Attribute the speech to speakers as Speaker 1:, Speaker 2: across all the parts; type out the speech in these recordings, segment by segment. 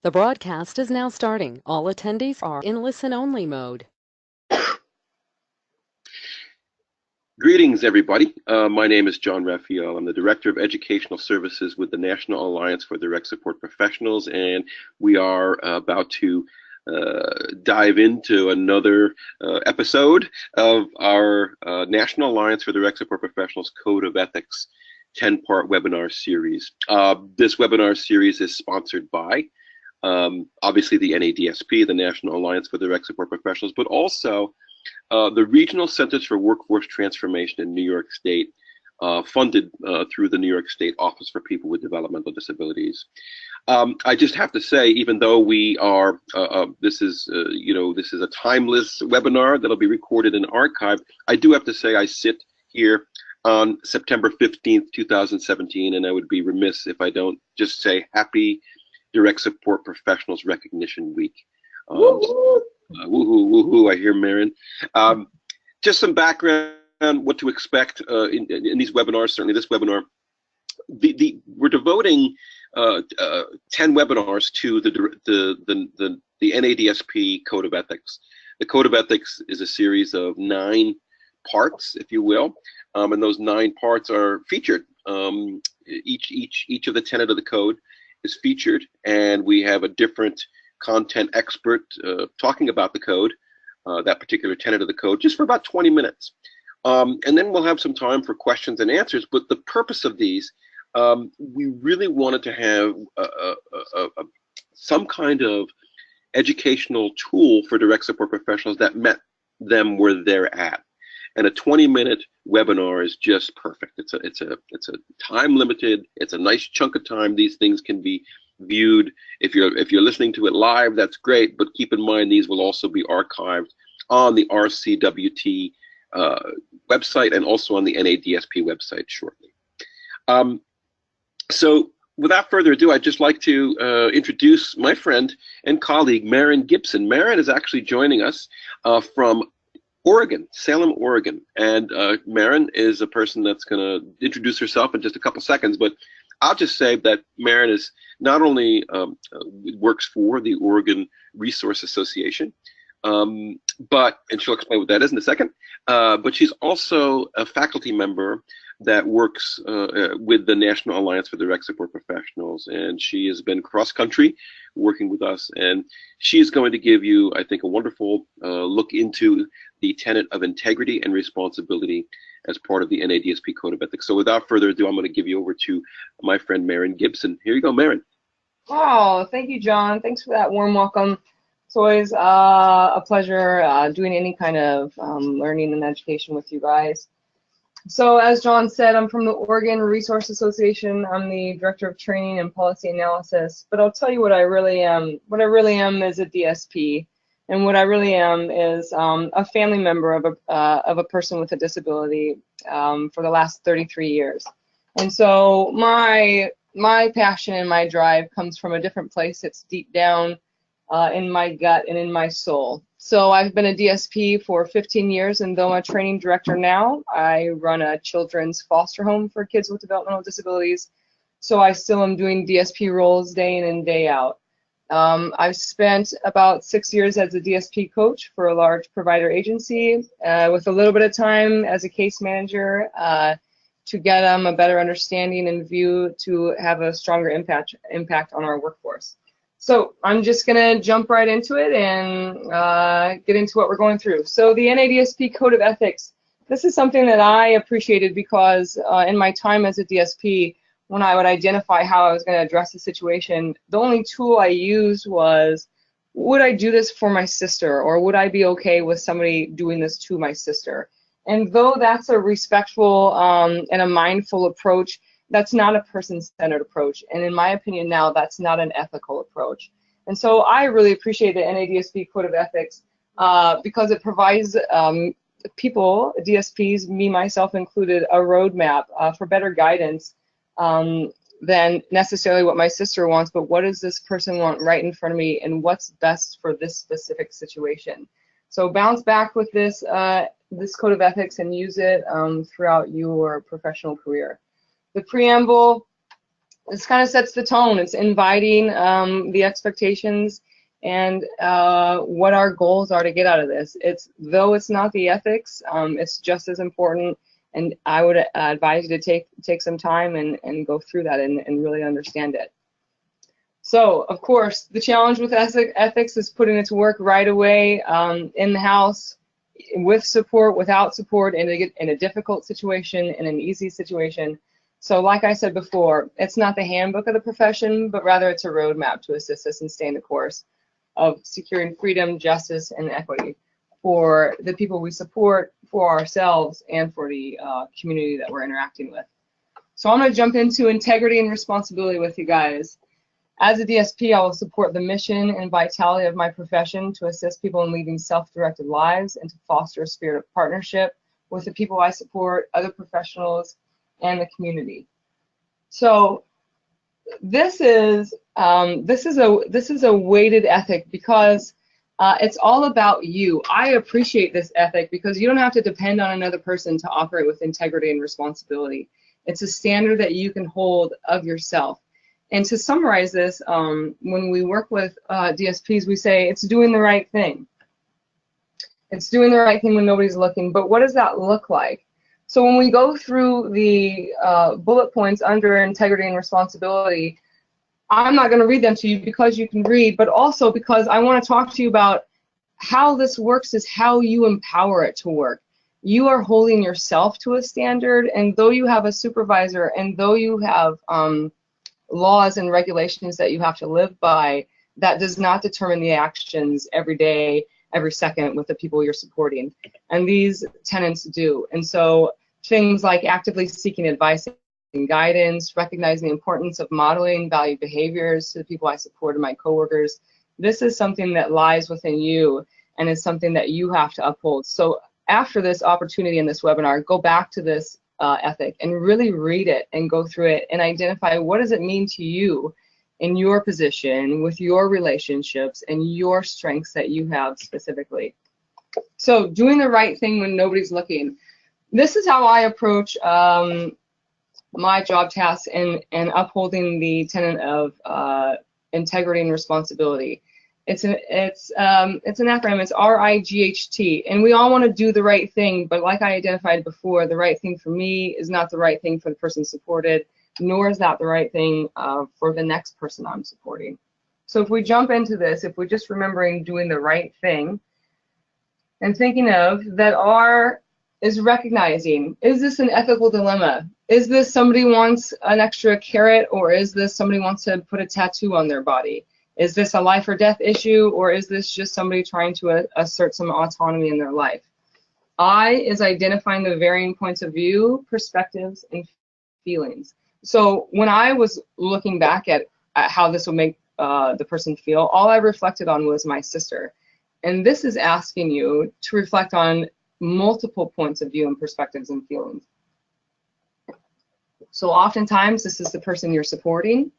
Speaker 1: The broadcast is now starting. All attendees are in listen-only mode.
Speaker 2: Greetings, everybody. My name is John Raphael. I'm the Director of Educational Services with the National Alliance for Direct Support Professionals, and we are about to dive into another episode of our National Alliance for Direct Support Professionals Code of Ethics 10-part webinar series. This webinar series is sponsored by obviously the NADSP, the National Alliance for Direct Support Professionals, but also the Regional Centers for Workforce Transformation in New York State, funded through the New York State Office for People with Developmental Disabilities. I just have to say, even though we are, this is a timeless webinar that'll be recorded and archived, I do have to say I sit here on September 15th, 2017, and I would be remiss if I don't just say Happy Direct Support Professionals Recognition Week. Woohoo, woohoo, I hear Marin. Just some background, what to expect in these webinars, certainly this webinar. We're devoting 10 webinars to the NADSP Code of Ethics. The Code of Ethics is a series of 9 parts, if you will, and those 9 parts are featured. Each of the tenet of the code is featured, and we have a different content expert talking about the code, that particular tenet of the code, just for about 20 minutes. And then we'll have some time for questions and answers, but the purpose of these, we really wanted to have some kind of educational tool for direct support professionals that met them where they're at. And a 20-minute webinar is just perfect. It's a time limited. It's a nice chunk of time. These things can be viewed. If you're listening to it live, that's great. But keep in mind these will also be archived on the RCWT website and also on the NADSP website shortly. So without further ado, I'd just like to introduce my friend and colleague Marin Gibson. Marin is actually joining us from Oregon, Salem, Oregon. And Marin is a person that's going to introduce herself in just a couple seconds, but I'll just say that Marin is not only works for the Oregon Resource Association, and she'll explain what that is in a second, but she's also a faculty member that works with the National Alliance for Direct Support Professionals, and she has been cross-country working with us, and she is going to give you, I think, a wonderful look into the tenet of integrity and responsibility as part of the NADSP Code of Ethics. So without further ado, I'm going to give you over to my friend Marin Gibson. Here you go, Marin.
Speaker 3: Oh, thank you, John. Thanks for that warm welcome. It's always a pleasure doing any kind of learning and education with you guys. So as John said, I'm from the Oregon Resource Association. I'm the Director of Training and Policy Analysis, but I'll tell you what I really am. What I really am is a DSP, and what I really am is a family member of a person with a disability for the last 33 years. And so my passion and my drive comes from a different place. It's deep down in my gut and in my soul. So I've been a DSP for 15 years, and though I'm a training director now, I run a children's foster home for kids with developmental disabilities. So I still am doing DSP roles day in and day out. I've spent about 6 years as a DSP coach for a large provider agency, with a little bit of time as a case manager to get a better understanding and view to have a stronger impact on our workforce. So I'm just going to jump right into it and get into what we're going through. So the NADSP Code of Ethics, this is something that I appreciated because in my time as a DSP, when I would identify how I was going to address the situation, the only tool I used was, would I do this for my sister, or would I be okay with somebody doing this to my sister? And though that's a respectful and a mindful approach, that's not a person-centered approach, and in my opinion now, that's not an ethical approach. And so I really appreciate the NADSP Code of Ethics because it provides people, DSPs, me, myself included, a roadmap for better guidance than necessarily what my sister wants, but what does this person want right in front of me, and what's best for this specific situation. So bounce back with this, this Code of Ethics and use it throughout your professional career. The preamble, this kind of sets the tone. It's inviting the expectations and what our goals are to get out of this. Though it's not the ethics, it's just as important, and I would advise you to take some time and go through that and really understand it. So, of course, the challenge with ethics is putting it to work right away in the house, with support, without support, in a difficult situation, in an easy situation. So like I said before, it's not the handbook of the profession, but rather it's a roadmap to assist us in staying the course of securing freedom, justice, and equity for the people we support, for ourselves, and for the community that we're interacting with. So I'm going to jump into integrity and responsibility with you guys. As a DSP, I will support the mission and vitality of my profession to assist people in leading self-directed lives and to foster a spirit of partnership with the people I support, other professionals, and the community. So this is a weighted ethic because it's all about you. I appreciate this ethic because you don't have to depend on another person to operate with integrity and responsibility. It's a standard that you can hold of yourself. And to summarize this, when we work with DSPs, we say it's doing the right thing. It's doing the right thing when nobody's looking. But what does that look like? So when we go through the bullet points under integrity and responsibility, I'm not going to read them to you because you can read, but also because I want to talk to you about how this works is how you empower it to work. You are holding yourself to a standard, and though you have a supervisor and though you have laws and regulations that you have to live by, that does not determine the actions every day, every second with the people you're supporting. And these tenets do. And so things like actively seeking advice and guidance, recognizing the importance of modeling valued behaviors to the people I support and my coworkers, this is something that lies within you and is something that you have to uphold. So after this opportunity in this webinar, go back to this ethic and really read it and go through it and identify what does it mean to you in your position with your relationships and your strengths that you have specifically. So doing the right thing when nobody's looking. This is how I approach my job tasks and upholding the tenet of integrity and responsibility. It's an acronym. It's RIGHT, and we all want to do the right thing, but like I identified before, the right thing for me is not the right thing for the person supported, nor is that the right thing for the next person I'm supporting. So if we jump into this, if we're just remembering doing the right thing and thinking of that R is recognizing, is this an ethical dilemma? Is this somebody wants an extra carrot, or is this somebody wants to put a tattoo on their body? Is this a life or death issue, or is this just somebody trying to assert some autonomy in their life? I is identifying the varying points of view, perspectives, and feelings. So when I was looking back at how this would make the person feel, all I reflected on was my sister. And this is asking you to reflect on multiple points of view and perspectives and feelings. So oftentimes this is the person you're supporting.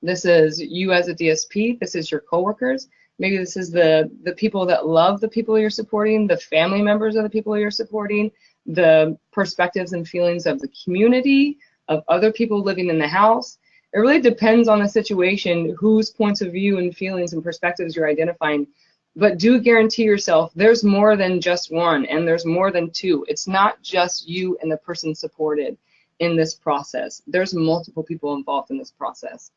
Speaker 3: This is you as a DSP. This is your coworkers. Maybe this is the people that love the people you're supporting, the family members of the people you're supporting, the perspectives and feelings of the community, of other people living in the house. It really depends on the situation, whose points of view and feelings and perspectives you're identifying. But do guarantee yourself there's more than just one, and there's more than two. It's not just you and the person supported in this process. There's multiple people involved in this process.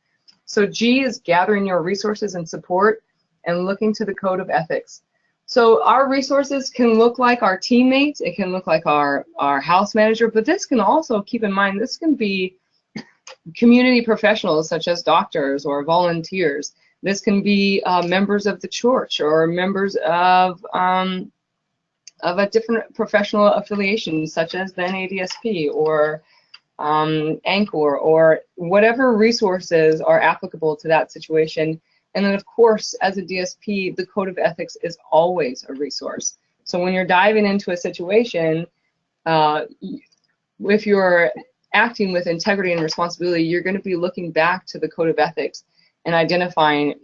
Speaker 3: So G is gathering your resources and support and looking to the code of ethics. So our resources can look like our teammates, it can look like our house manager, but this can also, keep in mind, this can be community professionals such as doctors or volunteers. This can be members of the church or members of a different professional affiliation such as the NADSP or Anchor, or whatever resources are applicable to that situation. And then of course, as a DSP, the code of ethics is always a resource. So when you're diving into a situation, if you're acting with integrity and responsibility, you're going to be looking back to the code of ethics and identifying,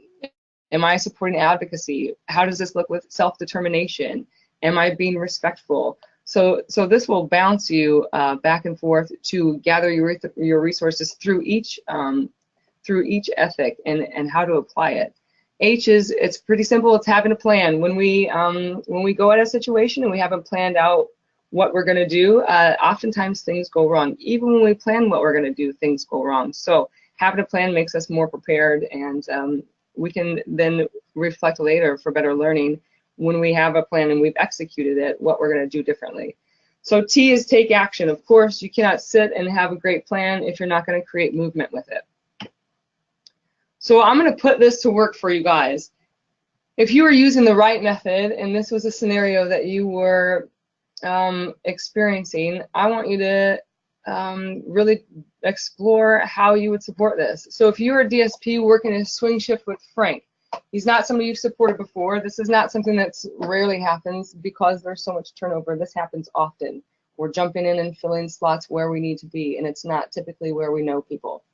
Speaker 3: am I supporting advocacy? How does this look with self-determination? Am I being respectful? So this will bounce you back and forth to gather your resources through each ethic and how to apply it. H is, it's pretty simple. It's having a plan. When we go at a situation and we haven't planned out what we're going to do, oftentimes things go wrong. Even when we plan what we're going to do, things go wrong. So having a plan makes us more prepared, and we can then reflect later for better learning when we have a plan and we've executed it, what we're going to do differently. So T is take action. Of course, you cannot sit and have a great plan if you're not going to create movement with it. So I'm going to put this to work for you guys. If you were using the right method and this was a scenario that you were experiencing, I want you to really explore how you would support this. So if you're a DSP working a swing shift with Frank, he's not somebody you've supported before. This is not something that's rarely happens because there's so much turnover. This happens often. We're jumping in and filling slots where we need to be, and it's not typically where we know people.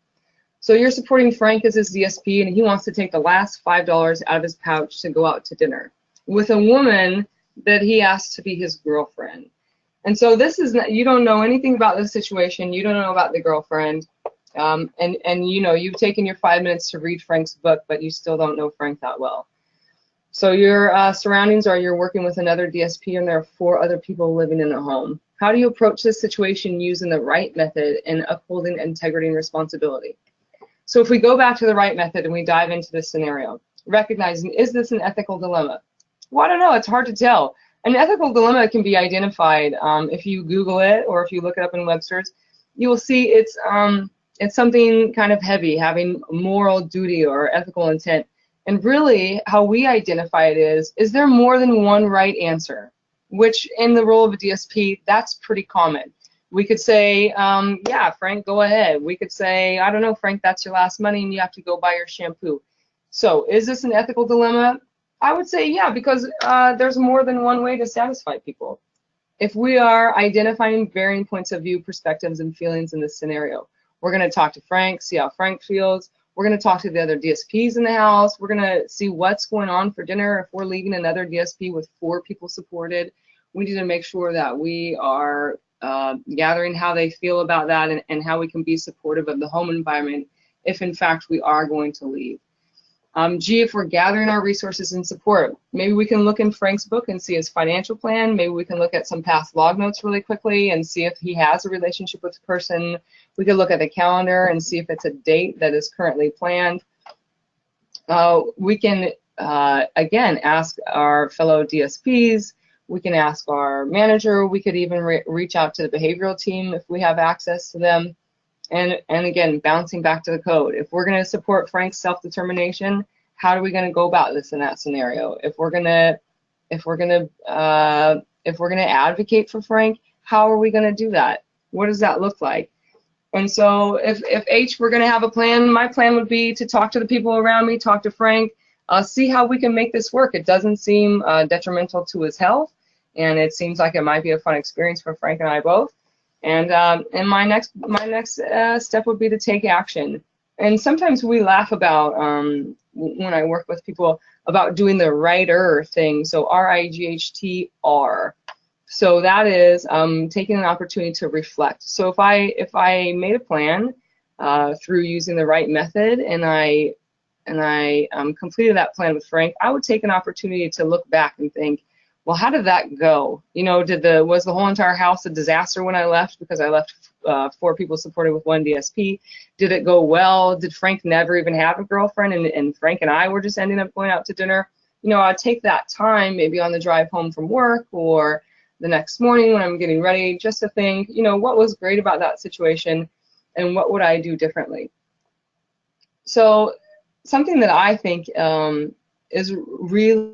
Speaker 3: So you're supporting Frank as his DSP, and he wants to take the last $5 out of his pouch to go out to dinner with a woman that he asked to be his girlfriend. And so this is not, you don't know anything about this situation. You don't know about the girlfriend. And you know, you've taken your 5 minutes to read Frank's book, but you still don't know Frank that well. So your surroundings are you're working with another DSP and there are 4 other people living in a home. How do you approach this situation using the right method and upholding integrity and responsibility? So if we go back to the right method and we dive into this scenario, recognizing, is this an ethical dilemma? Well, I don't know, it's hard to tell. An ethical dilemma can be identified if you Google it or if you look it up in Webster's. You will see it's something kind of heavy, having moral duty or ethical intent. And really, how we identify it is there more than one right answer? Which, in the role of a DSP, that's pretty common. We could say, yeah, Frank, go ahead. We could say, I don't know, Frank, that's your last money and you have to go buy your shampoo. So is this an ethical dilemma? I would say, yeah, because there's more than one way to satisfy people. If we are identifying varying points of view, perspectives, and feelings in this scenario, we're going to talk to Frank, see how Frank feels. We're going to talk to the other DSPs in the house. We're going to see what's going on for dinner. If we're leaving another DSP with 4 people supported, we need to make sure that we are gathering how they feel about that and how we can be supportive of the home environment if, in fact, we are going to leave. G, if we're gathering our resources and support, maybe we can look in Frank's book and see his financial plan. Maybe we can look at some past log notes really quickly and see if he has a relationship with the person. We could look at the calendar and see if it's a date that is currently planned. We can, again, ask our fellow DSPs. We can ask our manager. We could even reach out to the behavioral team if we have access to them. And again, bouncing back to the code. If we're going to support Frank's self-determination, how are we going to go about this in that scenario? If we're going to advocate for Frank, how are we going to do that? What does that look like? And so if H, we're going to have a plan, my plan would be to talk to the people around me, talk to Frank, see how we can make this work. It doesn't seem detrimental to his health, and it seems like it might be a fun experience for Frank and I both. And my next step would be to take action. And sometimes we laugh about, when I work with people, about doing the righter thing, so R-I-G-H-T-R. So that is taking an opportunity to reflect. So if I made a plan through using the right method and I completed that plan with Frank, I would take an opportunity to look back and think, well, how did that go? You know, was the whole entire house a disaster when I left because I left 4 people supported with 1 DSP? Did it go well? Did Frank never even have a girlfriend and Frank and I were just ending up going out to dinner? You know, I'd take that time maybe on the drive home from work or the next morning when I'm getting ready just to think, you know, what was great about that situation and what would I do differently? So something that I think is really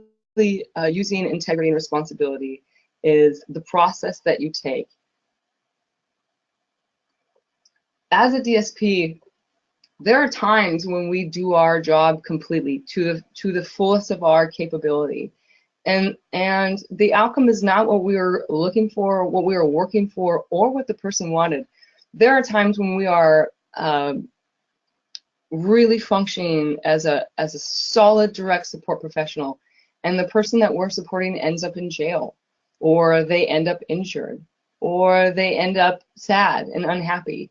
Speaker 3: using integrity and responsibility is the process that you take. As a DSP, there are times when we do our job completely to the fullest of our capability, and the outcome is not what we were looking for, what we were working for, or what the person wanted. There are times when we are really functioning as a solid direct support professional, and the person that we're supporting ends up in jail, or they end up injured, or they end up sad and unhappy.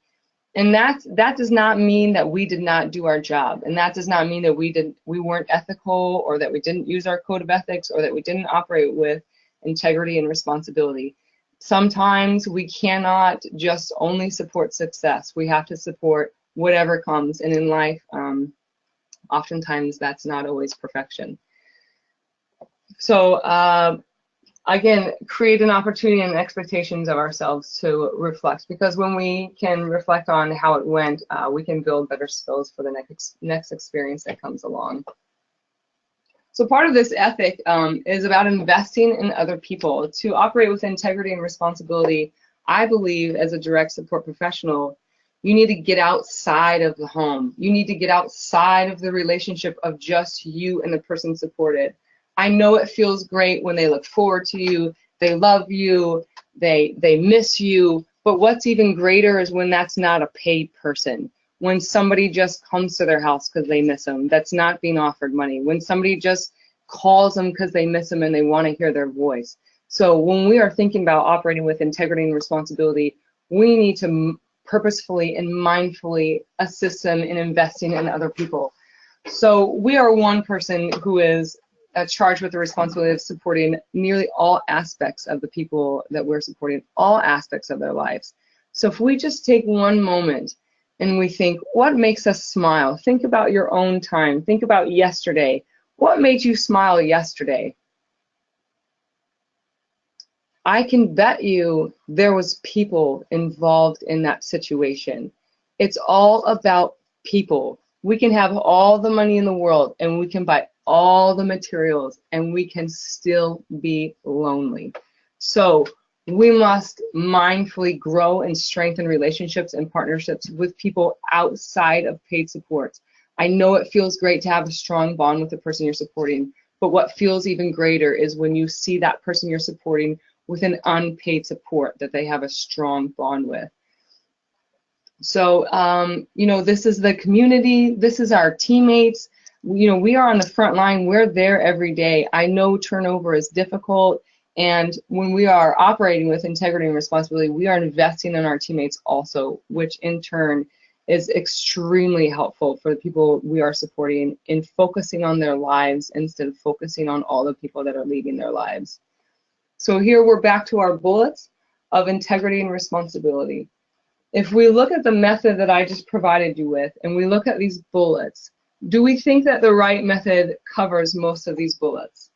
Speaker 3: And that does not mean that we did not do our job, and that does not mean that we weren't ethical, or that we didn't use our code of ethics, or that we didn't operate with integrity and responsibility. Sometimes we cannot just only support success. We have to support whatever comes, and in life, oftentimes that's not always perfection. So again, create an opportunity and expectations of ourselves to reflect, because when we can reflect on how it went, we can build better skills for the next experience that comes along. So part of this ethic is about investing in other people. To operate with integrity and responsibility, I believe as a direct support professional, you need to get outside of the home. You need to get outside of the relationship of just you and the person supported. I know it feels great when they look forward to you, they love you, they miss you, but what's even greater is when that's not a paid person. When somebody just comes to their house because they miss them, that's not being offered money. When somebody just calls them because they miss them and they want to hear their voice. So when we are thinking about operating with integrity and responsibility, we need to purposefully and mindfully assist them in investing in other people. So we are one person who is charged with the responsibility of supporting nearly all aspects of the people that we're supporting, all aspects of their lives. So if we just take one moment and we think, what makes us smile? Think about your own time. Think about yesterday. What made you smile yesterday? I can bet you there was people involved in that situation. It's all about people. We can have all the money in the world and we can buy all the materials and we can still be lonely. So we must mindfully grow and strengthen relationships and partnerships with people outside of paid support. I know it feels great to have a strong bond with the person you're supporting, but what feels even greater is when you see that person you're supporting with an unpaid support that they have a strong bond with. So, you know, this is the community, this is our teammates. You know, we are on the front line, we're there every day. I know turnover is difficult, and when we are operating with integrity and responsibility, we are investing in our teammates also, which in turn is extremely helpful for the people we are supporting in focusing on their lives instead of focusing on all the people that are leading their lives. So here we're back to our bullets of integrity and responsibility. If we look at the method that I just provided you with, and we look at these bullets, do we think that the right method covers most of these bullets?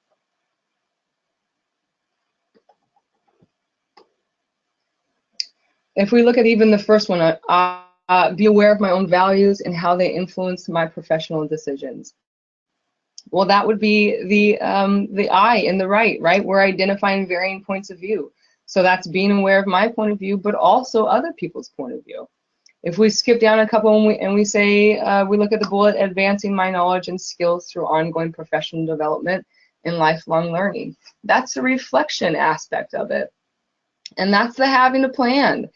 Speaker 3: If we look at even the first one, be aware of my own values and how they influence my professional decisions. Well, that would be the I in the right? We're identifying varying points of view. So that's being aware of my point of view, but also other people's point of view. If we skip down a couple and we say, we look at the bullet, advancing my knowledge and skills through ongoing professional development and lifelong learning. That's the reflection aspect of it. And that's the having a plan.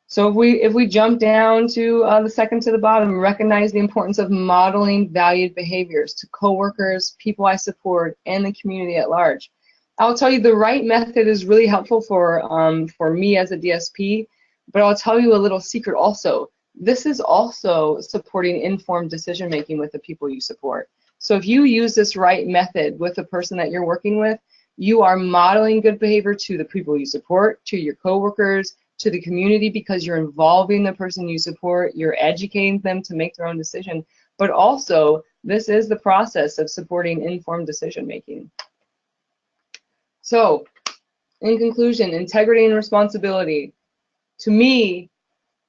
Speaker 3: So if we jump down to the second to the bottom, recognize the importance of modeling valued behaviors to coworkers, people I support, and the community at large. I'll tell you the right method is really helpful for me as a DSP, but I'll tell you a little secret also. This is also supporting informed decision making with the people you support. So if you use this right method with the person that you're working with, you are modeling good behavior to the people you support, to your coworkers, to the community, because you're involving the person you support, you're educating them to make their own decision, but also this is the process of supporting informed decision making. So, in conclusion, integrity and responsibility. To me,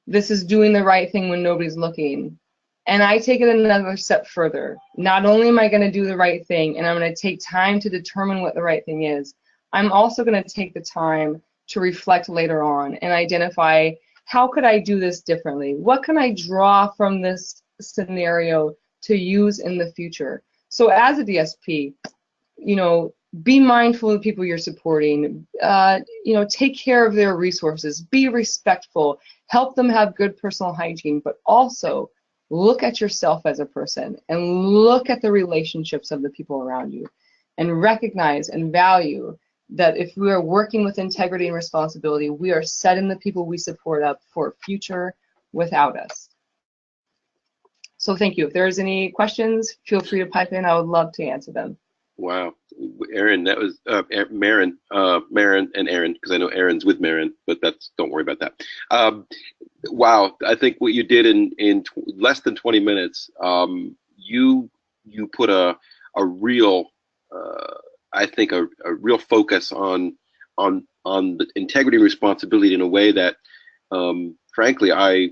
Speaker 3: this is doing the right thing when nobody's looking. And I take it another step further. Not only am I going to do the right thing, and I'm going to take time to determine what the right thing is, I'm also going to take the time to reflect later on and identify, how could I do this differently? What can I draw from this scenario to use in the future? So as a DSP, you know, be mindful of the people you're supporting, you know, take care of their resources, be respectful, help them have good personal hygiene, but also look at yourself as a person and look at the relationships of the people around you and recognize and value that if we are working with integrity and responsibility, we are setting the people we support up for a future without us. So thank you. If there's any questions, feel free to pipe in. I would love to answer them.
Speaker 2: Wow, Aaron, that was Marin and Aaron, because I know Aaron's with Marin, but don't worry about that. Wow, I think what you did in less than 20 minutes, you put a real, I think a real focus on the integrity and responsibility in a way that, frankly, I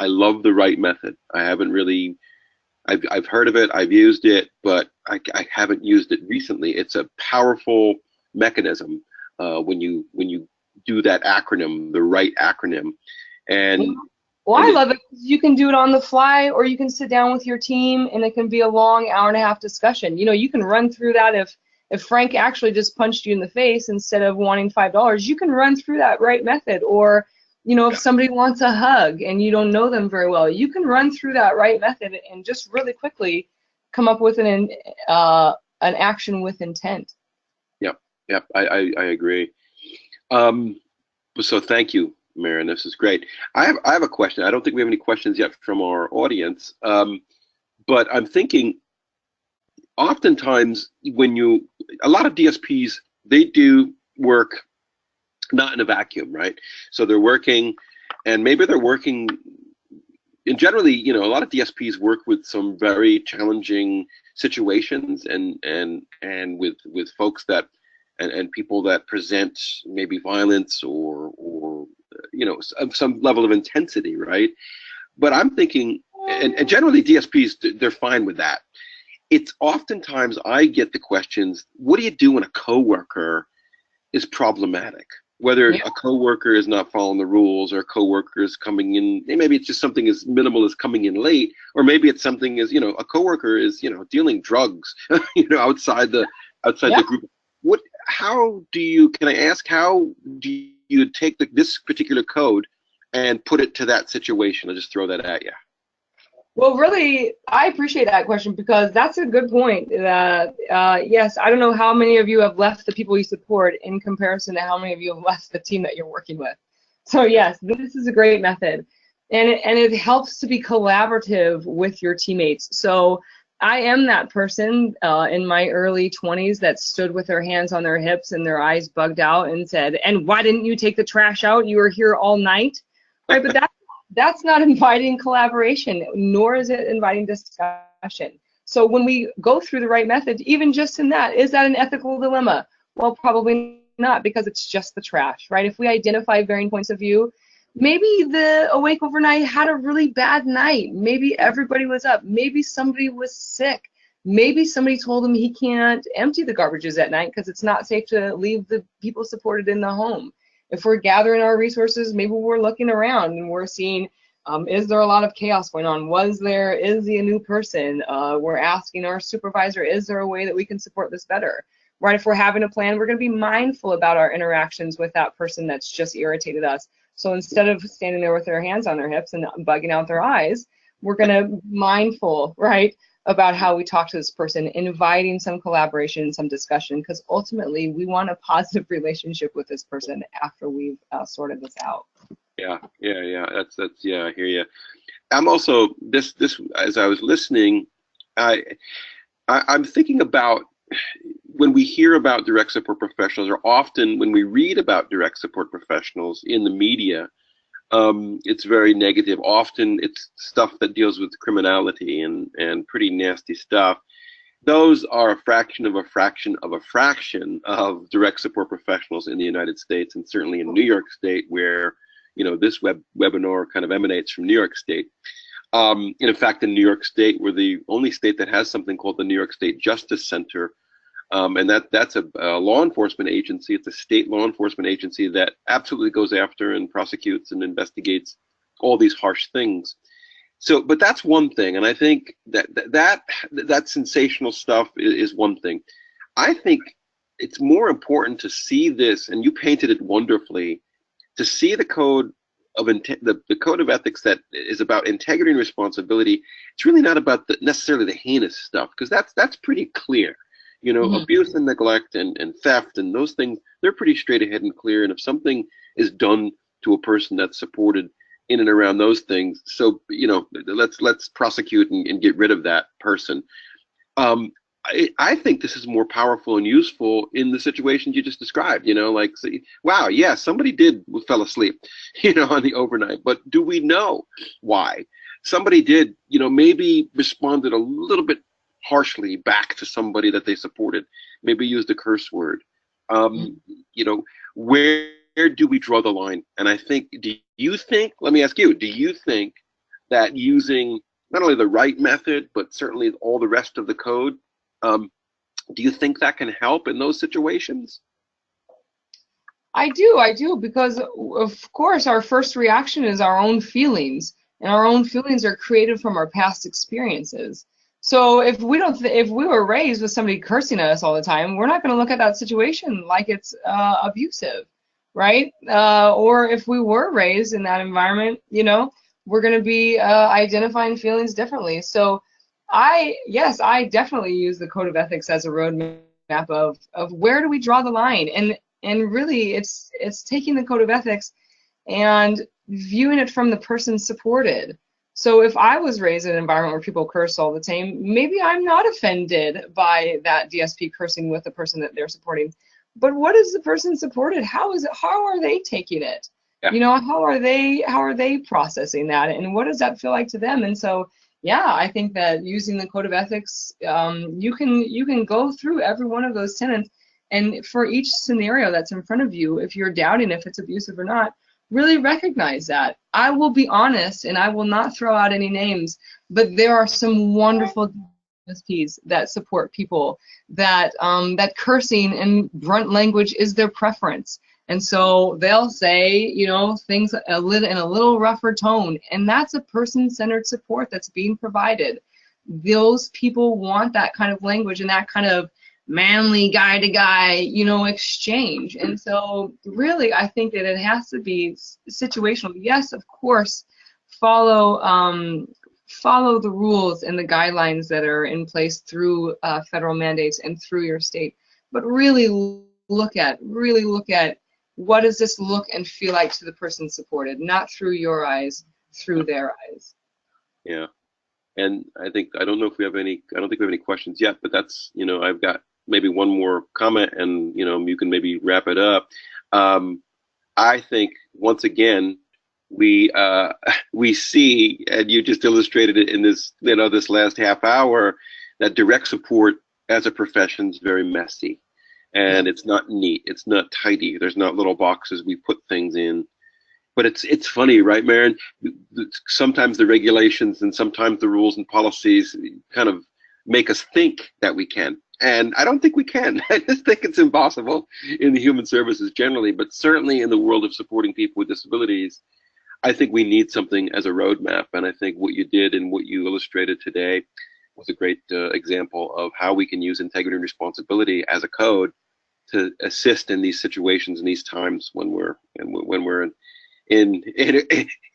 Speaker 2: love the right method. I haven't really. I've heard of it, I've used it, but I haven't used it recently. It's a powerful mechanism when you do that acronym, the right acronym. And
Speaker 3: well, I love it because you can do it on the fly, or you can sit down with your team and it can be a long hour-and-a-half discussion. You know, you can run through that if Frank actually just punched you in the face instead of wanting $5, you can run through that right method. Or you know, if somebody wants a hug and you don't know them very well, you can run through that right method and just really quickly come up with an action with intent.
Speaker 2: Yep, I agree. So thank you, Marin. This is great. I have a question. I don't think we have any questions yet from our audience, but I'm thinking, oftentimes a lot of DSPs, they do work not in a vacuum, right? So they're working, and maybe they're working, and generally, you know, a lot of DSPs work with some very challenging situations and with folks that and people that present maybe violence or you know, some level of intensity, right? But I'm thinking, and generally DSPs, they're fine with that. It's oftentimes I get the questions, what do you do when a coworker is problematic? Whether a coworker is not following the rules, or a coworker is coming in, maybe it's just something as minimal as coming in late, or maybe it's something as, you know, a coworker is, you know, dealing drugs, you know, outside the group. Can I ask, how do you take this particular code and put it to that situation? I'll just throw that at you.
Speaker 3: Well, really, I appreciate that question, because that's a good point. That yes, I don't know how many of you have left the people you support in comparison to how many of you have left the team that you're working with. So yes, this is a great method, and it helps to be collaborative with your teammates. So I am that person in my early 20s that stood with their hands on their hips and their eyes bugged out and said, "And why didn't you take the trash out? You were here all night," right? But that's not inviting collaboration, nor is it inviting discussion. So when we go through the right method, even just in that, is that an ethical dilemma? Well, probably not, because it's just the trash, right? If we identify varying points of view, maybe the Awake Overnight had a really bad night. Maybe everybody was up. Maybe somebody was sick. Maybe somebody told him he can't empty the garbages at night because it's not safe to leave the people supported in the home. If we're gathering our resources, maybe we're looking around and we're seeing, is there a lot of chaos going on? Is he a new person? We're asking our supervisor, is there a way that we can support this better? Right, if we're having a plan, we're going to be mindful about our interactions with that person that's just irritated us. So instead of standing there with their hands on their hips and bugging out their eyes, we're going to be mindful, right, about how we talk to this person, inviting some collaboration, some discussion, because ultimately we want a positive relationship with this person after we've sorted this out.
Speaker 2: Yeah. That's yeah. I hear you. I'm also this as I was listening, I'm thinking about when we hear about direct support professionals, or often when we read about direct support professionals in the media, it's very negative. Often it's stuff that deals with criminality and pretty nasty stuff. Those are a fraction of a fraction of a fraction of direct support professionals in the United States, and certainly in New York State, where, you know, this webinar kind of emanates from New York State. And in fact, in New York State, we're the only state that has something called the New York State Justice Center. And that's a law enforcement agency. It's a state law enforcement agency that absolutely goes after and prosecutes and investigates all these harsh things. So, but that's one thing, and I think that sensational stuff is one thing. I think it's more important to see this, and you painted it wonderfully, to see the code of the code of ethics that is about integrity and responsibility. It's really not about necessarily the heinous stuff, because that's pretty clear. You know,
Speaker 3: Mhm.
Speaker 2: abuse and neglect and theft and those things, they're pretty straight ahead and clear. And if something is done to a person that's supported in and around those things, so, you know, let's prosecute and get rid of that person. Um, I think this is more powerful and useful in the situations you just described. You know, like, say, wow, yeah, somebody fell asleep, you know, on the overnight, but do we know why? Somebody did, you know, maybe responded a little bit harshly back to somebody that they supported, maybe used a curse word. You know, where do we draw the line? And I think, do you think, let me ask you, do you think that using not only the right method, but certainly all the rest of the code, um, do you think that can help in those situations?
Speaker 3: I do, because of course our first reaction is our own feelings, and our own feelings are created from our past experiences. So if we don't, if we were raised with somebody cursing at us all the time, we're not going to look at that situation like it's abusive, right? Or if we were raised in that environment, you know, we're going to be identifying feelings differently. So yes, I definitely use the code of ethics as a roadmap of where do we draw the line, and really it's taking the code of ethics and viewing it from the person supported. So if I was raised in an environment where people curse all the time, maybe I'm not offended by that DSP cursing with the person that they're supporting. But what is the person supported? How are they taking it?
Speaker 2: Yeah.
Speaker 3: You know, how are they processing that, and what does that feel like to them? And so yeah, I think that using the code of ethics, you can go through every one of those tenets, and for each scenario that's in front of you, if you're doubting if it's abusive or not, really recognize that. I will be honest, and I will not throw out any names, but there are some wonderful DSPs that support people that cursing and brunt language is their preference. And so they'll say, you know, things in a little rougher tone, and that's a person-centered support that's being provided. Those people want that kind of language and that kind of manly guy-to-guy, you know, exchange. And so really, I think that it has to be situational. Yes, of course, follow the rules and the guidelines that are in place through federal mandates and through your state, but really look at what does this look and feel like to the person supported, not through your eyes, through their eyes.
Speaker 2: Yeah. And I don't know if we have any, I don't think we have any questions yet, but that's, you know, I've got maybe one more comment and, you know, you can maybe wrap it up. I think once again, we see, and you just illustrated it in this, you know, this last half hour, that direct support as a profession is very messy, and it's not neat, it's not tidy. There's not little boxes we put things in. But it's funny, right, Maren? Sometimes the regulations and sometimes the rules and policies kind of make us think that we can. And I don't think we can. I just think it's impossible in the human services generally, but certainly in the world of supporting people with disabilities, I think we need something as a roadmap. And I think what you did and what you illustrated today was a great example of how we can use integrity and responsibility as a code to assist in these situations and these times when we're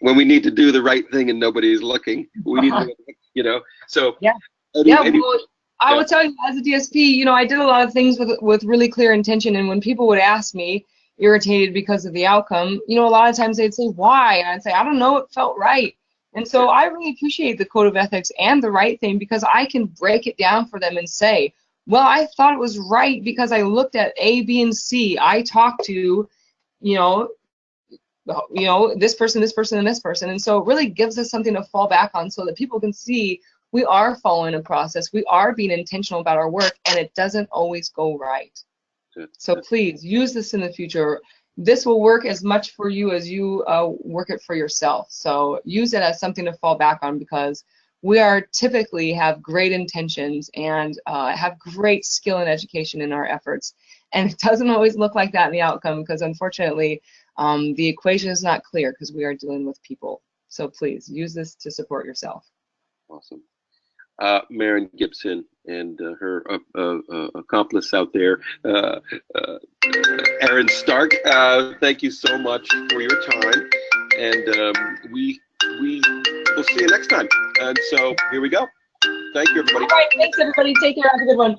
Speaker 2: when we need to do the right thing and nobody's looking. We need to, you know. So
Speaker 3: yeah. Well, I will tell you, as a DSP, you know, I did a lot of things with really clear intention, and when people would ask me, irritated because of the outcome, you know, a lot of times they'd say, why? And I'd say, I don't know, it felt right. And so I really appreciate the code of ethics and the right thing, because I can break it down for them and say, well, I thought it was right because I looked at A, B, and C. I talked to, you know, this person, this person, and this person. And so it really gives us something to fall back on so that people can see we are following a process, we are being intentional about our work, and it doesn't always go right. So please use this in the future. This will work as much for you as you work it for yourself. So use it as something to fall back on, because we are typically have great intentions and have great skill and education in our efforts. And it doesn't always look like that in the outcome, because unfortunately, the equation is not clear because we are dealing with people. So please use this to support yourself.
Speaker 2: Awesome. Maren Gibson and her accomplice out there, Aaron Stark. Thank you so much for your time, and we will see you next time. And so here we go. Thank you, everybody.
Speaker 3: All right, thanks everybody. Take care. Have a good one.